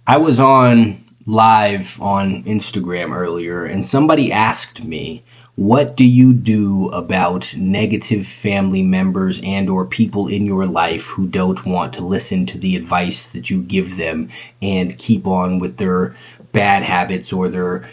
I was on live on Instagram earlier and somebody asked me, what do you do about negative family members and or people in your life who don't want to listen to the advice that you give them and keep on with their bad habits or their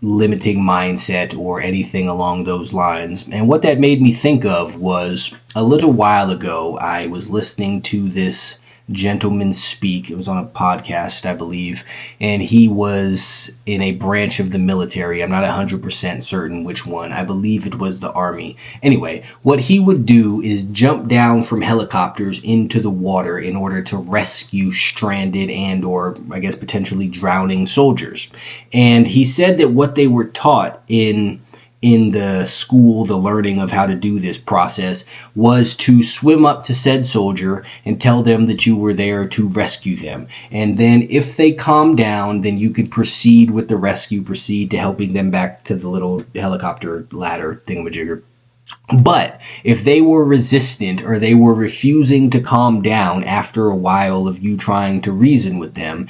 limiting mindset or anything along those lines? And what that made me think of was a little while ago, I was listening to this gentleman speak. It was on a podcast, I believe, and he was in a branch of the military. I'm not 100% certain which one. I believe it was the Army. Anyway, what he would do is jump down from helicopters into the water in order to rescue stranded and or I guess potentially drowning soldiers. And he said that what they were taught in the school, the learning of how to do this process, was to swim up to said soldier and tell them that you were there to rescue them. And then if they calm down, then you could proceed with the rescue, proceed to helping them back to the little helicopter ladder thingamajigger. But if they were resistant or they were refusing to calm down after a while of you trying to reason with them,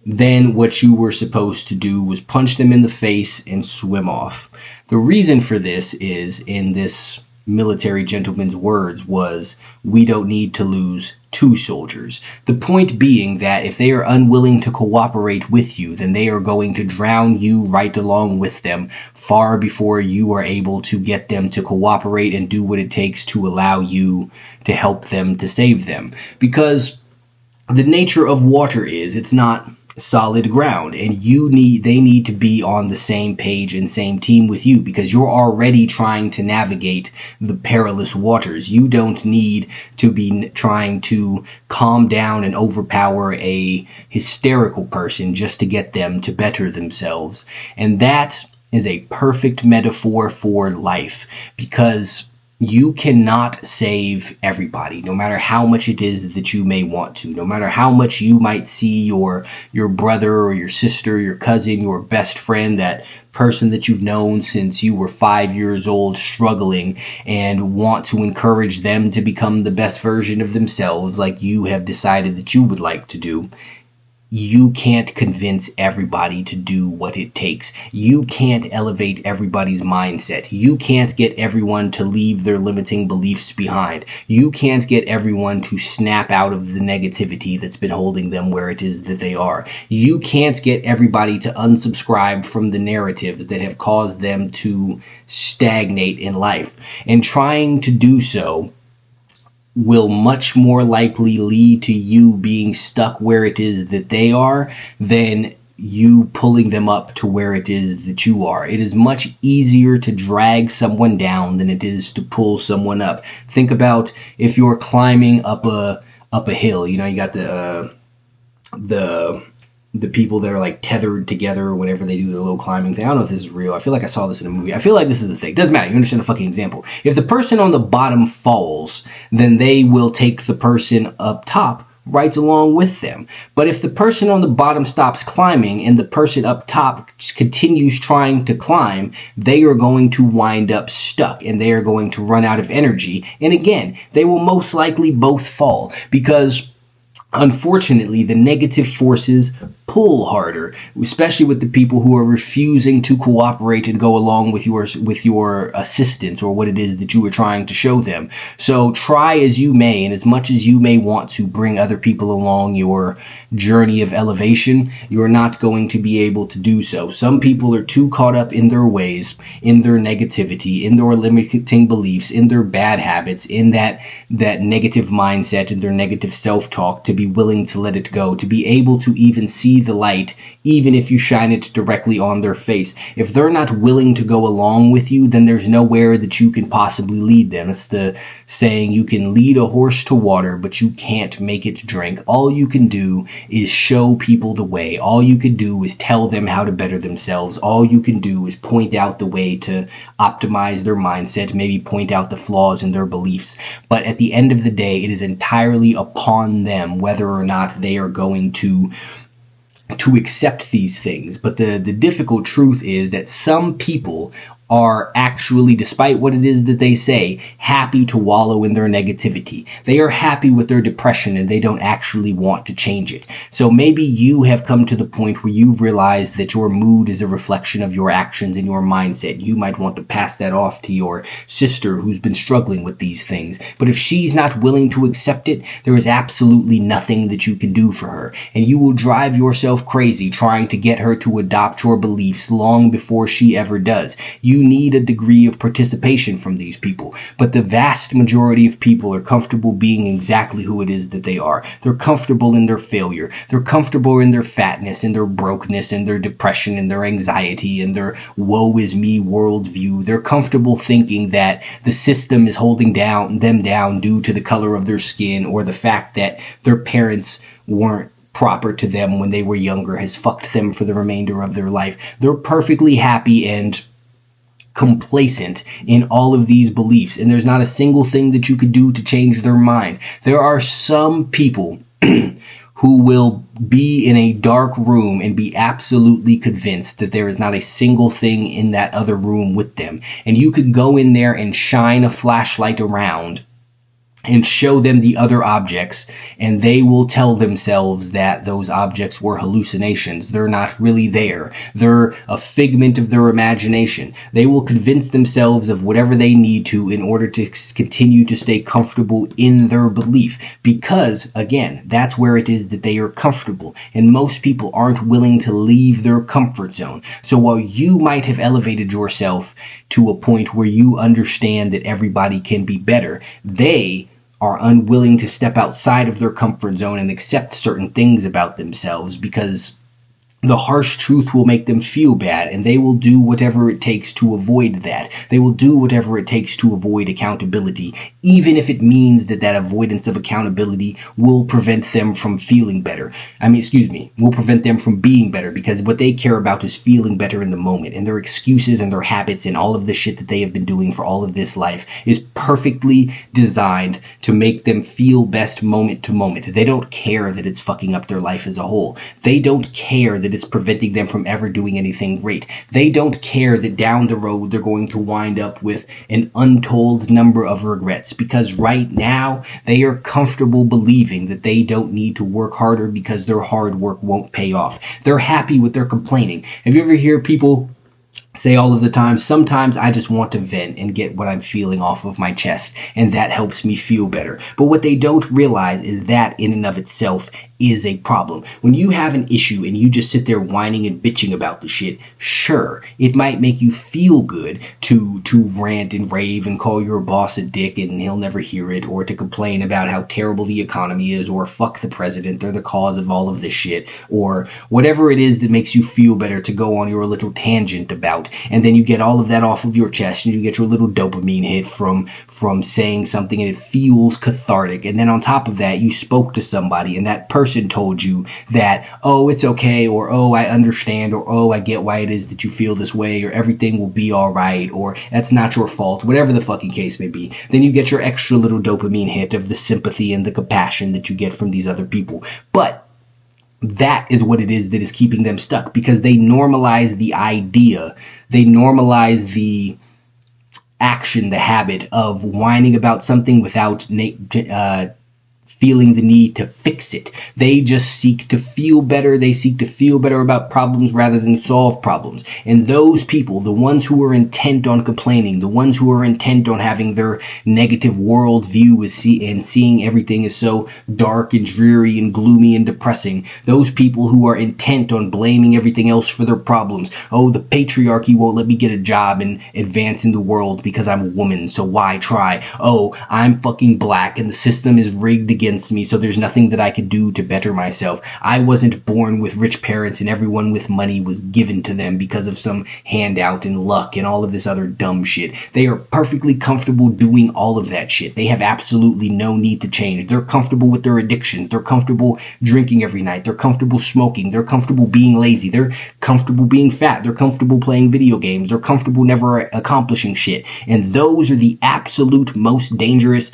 then what you were supposed to do was punch them in the face and swim off. The reason for this is, in this military gentleman's words, was, we don't need to lose two soldiers. The point being that if they are unwilling to cooperate with you, then they are going to drown you right along with them far before you are able to get them to cooperate and do what it takes to allow you to help them to save them. Because the nature of water is, it's not solid ground, and they need to be on the same page and same team with you because you're already trying to navigate the perilous waters. You don't need to be trying to calm down and overpower a hysterical person just to get them to better themselves. And that is a perfect metaphor for life, because you cannot save everybody, no matter how much it is that you may want to, no matter how much you might see your brother or your sister, your cousin, your best friend, that person that you've known since you were 5 years old struggling, and want to encourage them to become the best version of themselves like you have decided that you would like to do. You can't convince everybody to do what it takes. You can't elevate everybody's mindset. You can't get everyone to leave their limiting beliefs behind. You can't get everyone to snap out of the negativity that's been holding them where it is that they are. You can't get everybody to unsubscribe from the narratives that have caused them to stagnate in life. And trying to do so will much more likely lead to you being stuck where it is that they are than you pulling them up to where it is that you are. It is much easier to drag someone down than it is to pull someone up. Think about if you're climbing up a hill. You know, you got the people that are like tethered together whenever they do their little climbing thing. I don't know if this is real. I feel like I saw this in a movie. I feel like this is a thing. Doesn't matter. You understand the fucking example. If the person on the bottom falls, then they will take the person up top right along with them. But if the person on the bottom stops climbing and the person up top continues trying to climb, they are going to wind up stuck and they are going to run out of energy. And again, they will most likely both fall because, unfortunately, the negative forces pull harder, especially with the people who are refusing to cooperate and go along with your assistance or what it is that you are trying to show them. So try as you may, and as much as you may want to bring other people along your journey of elevation, you are not going to be able to do so. Some people are too caught up in their ways, in their negativity, in their limiting beliefs, in their bad habits, in that negative mindset and their negative self-talk to be willing to let it go, to be able to even see the light, even if you shine it directly on their face. If they're not willing to go along with you, then there's nowhere that you can possibly lead them. It's the saying, you can lead a horse to water, but you can't make it drink. All you can do is show people the way. All you can do is tell them how to better themselves. All you can do is point out the way to optimize their mindset, maybe point out the flaws in their beliefs. But at the end of the day, it is entirely upon them whether or not they are going to accept these things. But the difficult truth is that some people are actually, despite what it is that they say, happy to wallow in their negativity. They are happy with their depression and they don't actually want to change it. So maybe you have come to the point where you've realized that your mood is a reflection of your actions and your mindset. You might want to pass that off to your sister who's been struggling with these things. But if she's not willing to accept it, there is absolutely nothing that you can do for her. And you will drive yourself crazy trying to get her to adopt your beliefs long before she ever does. You need a degree of participation from these people, but the vast majority of people are comfortable being exactly who it is that they are. They're comfortable in their failure. They're comfortable in their fatness, in their brokenness, in their depression, in their anxiety, in their woe is me worldview. They're comfortable thinking that the system is holding them down due to the color of their skin, or the fact that their parents weren't proper to them when they were younger has fucked them for the remainder of their life. They're perfectly happy and complacent in all of these beliefs, and there's not a single thing that you could do to change their mind. There are some people who will be in a dark room and be absolutely convinced that there is not a single thing in that other room with them, and you could go in there and shine a flashlight around and show them the other objects, and they will tell themselves that those objects were hallucinations. They're not really there. They're a figment of their imagination. They will convince themselves of whatever they need to in order to continue to stay comfortable in their belief, because, again, that's where it is that they are comfortable, and most people aren't willing to leave their comfort zone. So while you might have elevated yourself to a point where you understand that everybody can be better, they are unwilling to step outside of their comfort zone and accept certain things about themselves, because the harsh truth will make them feel bad, and they will do whatever it takes to avoid that. They will do whatever it takes to avoid accountability, even if it means that that avoidance of accountability will prevent them from feeling better. Will prevent them from being better, because what they care about is feeling better in the moment, and their excuses and their habits and all of the shit that they have been doing for all of this life is perfectly designed to make them feel best moment to moment. They don't care that it's fucking up their life as a whole. They don't care that it's preventing them from ever doing anything great. They don't care that down the road they're going to wind up with an untold number of regrets, because right now they are comfortable believing that they don't need to work harder because their hard work won't pay off. They're happy with their complaining. Have you ever heard people say all of the time, sometimes I just want to vent and get what I'm feeling off of my chest, and that helps me feel better? But what they don't realize is that in and of itself is a problem. When you have an issue and you just sit there whining and bitching about the shit, sure, it might make you feel good to rant and rave and call your boss a dick and he'll never hear it, or to complain about how terrible the economy is, or fuck the president, they're the cause of all of this shit, or whatever it is that makes you feel better to go on your little tangent about. And then you get all of that off of your chest and you get your little dopamine hit from saying something, and it feels cathartic. And then on top of that, you spoke to somebody and that person told you that, oh, it's okay, or oh, I understand, or oh, I get why it is that you feel this way, or everything will be all right, or that's not your fault, whatever the fucking case may be. Then you get your extra little dopamine hit of the sympathy and the compassion that you get from these other people. But that is what it is that is keeping them stuck, because they normalize the idea, they normalize the action, the habit of whining about something without feeling the need to fix it. They just seek to feel better. They seek to feel better about problems rather than solve problems. And those people, the ones who are intent on complaining, the ones who are intent on having their negative worldview and seeing everything as so dark and dreary and gloomy and depressing, those people who are intent on blaming everything else for their problems. Oh, the patriarchy won't let me get a job and advance in the world because I'm a woman, so why try? Oh, I'm fucking black and the system is rigged against me, so there's nothing that I could do to better myself. I wasn't born with rich parents and everyone with money was given to them because of some handout and luck and all of this other dumb shit. They are perfectly comfortable doing all of that shit. They have absolutely no need to change. They're comfortable with their addictions. They're comfortable drinking every night. They're comfortable smoking. They're comfortable being lazy. They're comfortable being fat. They're comfortable playing video games. They're comfortable never accomplishing shit. And those are the absolute most dangerous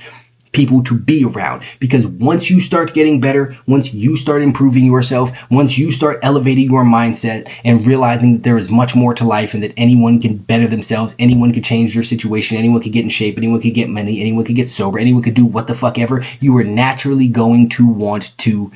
people to be around. Because once you start getting better, once you start improving yourself, once you start elevating your mindset and realizing that there is much more to life and that anyone can better themselves, anyone can change their situation, anyone can get in shape, anyone can get money, anyone can get sober, anyone can do what the fuck ever, you are naturally going to want to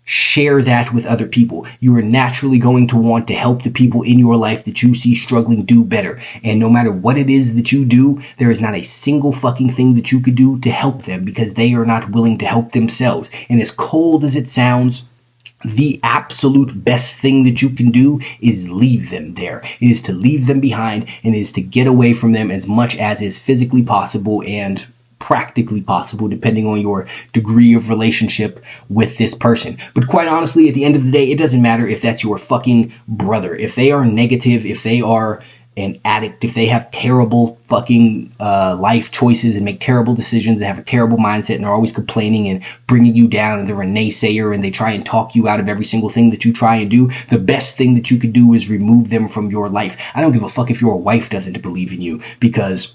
share that with other people. You are naturally going to want to help the people in your life that you see struggling do better. And no matter what it is that you do, there is not a single fucking thing that you could do to help them because they are not willing to help themselves. And as cold as it sounds, the absolute best thing that you can do is leave them there. It is to leave them behind, and it is to get away from them as much as is physically possible and practically possible, depending on your degree of relationship with this person. But quite honestly, at the end of the day, it doesn't matter if that's your fucking brother. If they are negative, if they are an addict, if they have terrible fucking life choices and make terrible decisions, they have a terrible mindset and are always complaining and bringing you down, and they're a naysayer and they try and talk you out of every single thing that you try and do, the best thing that you could do is remove them from your life. I don't give a fuck if your wife doesn't believe in you because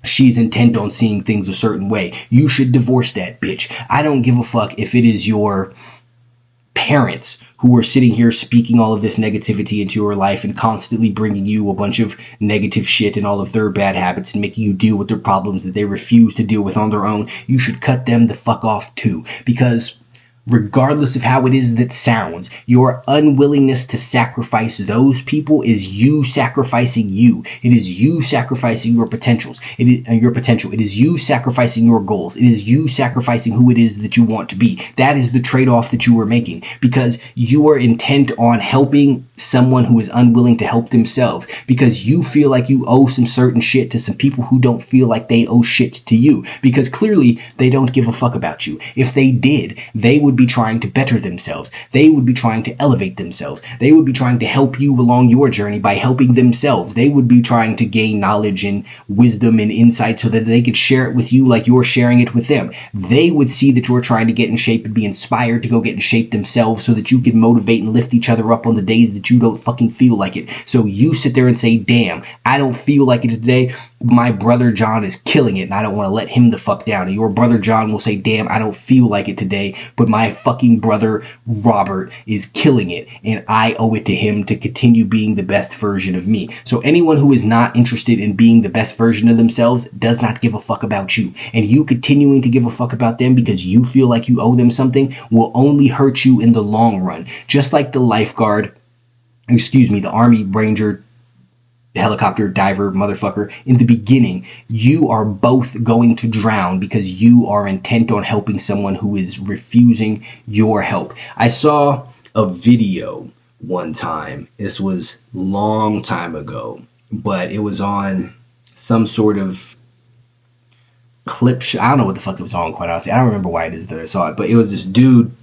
she's intent on seeing things a certain way. You should divorce that bitch. I don't give a fuck if it is your parents who are sitting here speaking all of this negativity into your life and constantly bringing you a bunch of negative shit and all of their bad habits and making you deal with their problems that they refuse to deal with on their own. You should cut them the fuck off too, because regardless of how it is that sounds, your unwillingness to sacrifice those people is you sacrificing you. It is you sacrificing your potentials. It is your potential. It is you sacrificing your goals. It is you sacrificing who it is that you want to be. That is the trade-off that you are making, because you are intent on helping someone who is unwilling to help themselves, because you feel like you owe some certain shit to some people who don't feel like they owe shit to you, because clearly they don't give a fuck about you. If they did, they would be trying to better themselves. They would be trying to elevate themselves. They would be trying to help you along your journey by helping themselves. They would be trying to gain knowledge and wisdom and insight so that they could share it with you like you're sharing it with them. They would see that you're trying to get in shape and be inspired to go get in shape themselves so that you can motivate and lift each other up on the days that you don't fucking feel like it. So you sit there and say, damn, I don't feel like it today. My brother John is killing it and I don't want to let him the fuck down. And your brother John will say, damn, I don't feel like it today, but my fucking brother Robert is killing it and I owe it to him to continue being the best version of me. So anyone who is not interested in being the best version of themselves does not give a fuck about you. And you continuing to give a fuck about them because you feel like you owe them something will only hurt you in the long run. Just like the Army Ranger helicopter diver motherfucker, in the beginning, you are both going to drown because you are intent on helping someone who is refusing your help. I saw a video one time. This was long time ago, but it was on some sort of clip I don't know what the fuck it was on, quite honestly. I don't remember why it is that I saw it, but it was this dude.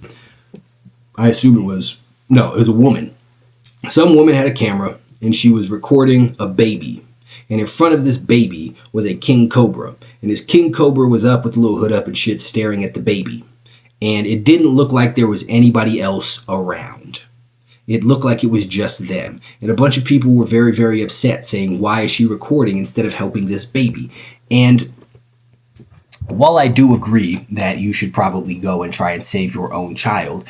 I assume it was a woman. Some woman had a camera and she was recording a baby. And in front of this baby was a king cobra. And this king cobra was up with a little hood up and shit staring at the baby. And it didn't look like there was anybody else around. It looked like it was just them. And a bunch of people were very, very upset, saying, why is she recording instead of helping this baby? And while I do agree that you should probably go and try and save your own child,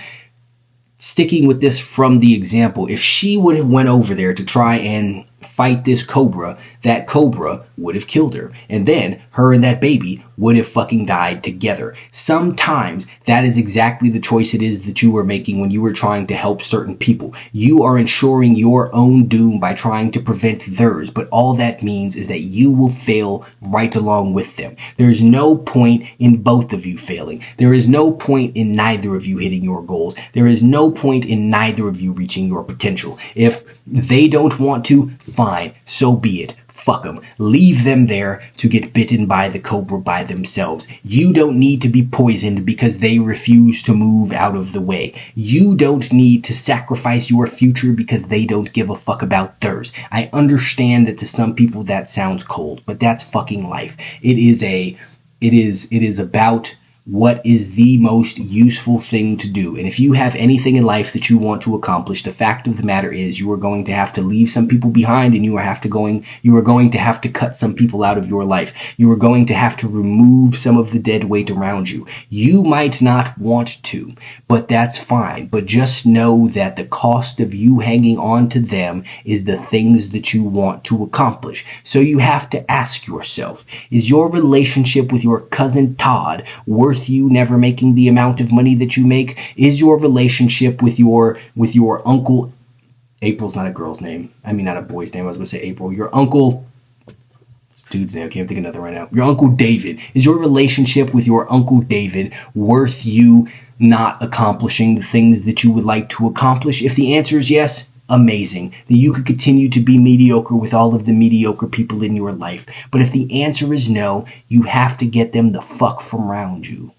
sticking with this from the example, if she would have went over there to try and fight this cobra, that cobra would have killed her. And then her and that baby would have fucking died together. Sometimes that is exactly the choice it is that you were making when you were trying to help certain people. You are ensuring your own doom by trying to prevent theirs, but all that means is that you will fail right along with them. There is no point in both of you failing. There is no point in neither of you hitting your goals. There is no point in neither of you reaching your potential. If they don't want to, fine, so be it. Fuck them. Leave them there to get bitten by the cobra by themselves. You don't need to be poisoned because they refuse to move out of the way. You don't need to sacrifice your future because they don't give a fuck about theirs. I understand that to some people that sounds cold, but that's fucking life. It is about what is the most useful thing to do. And if you have anything in life that you want to accomplish, the fact of the matter is you are going to have to leave some people behind, and you are going to have to cut some people out of your life. You are going to have to remove some of the dead weight around you. You might not want to, but that's fine. But just know that the cost of you hanging on to them is the things that you want to accomplish. So you have to ask yourself, is your relationship with your cousin Todd worth you never making the amount of money that you make? Is your relationship with your uncle, April's not a girl's name, I mean not a boy's name, I was going to say April, your uncle, this dude's name, I can't think of another right now, your Uncle David, is your relationship with your Uncle David worth you not accomplishing the things that you would like to accomplish? If the answer is yes, amazing, that you could continue to be mediocre with all of the mediocre people in your life. But if the answer is no, you have to get them the fuck from around you.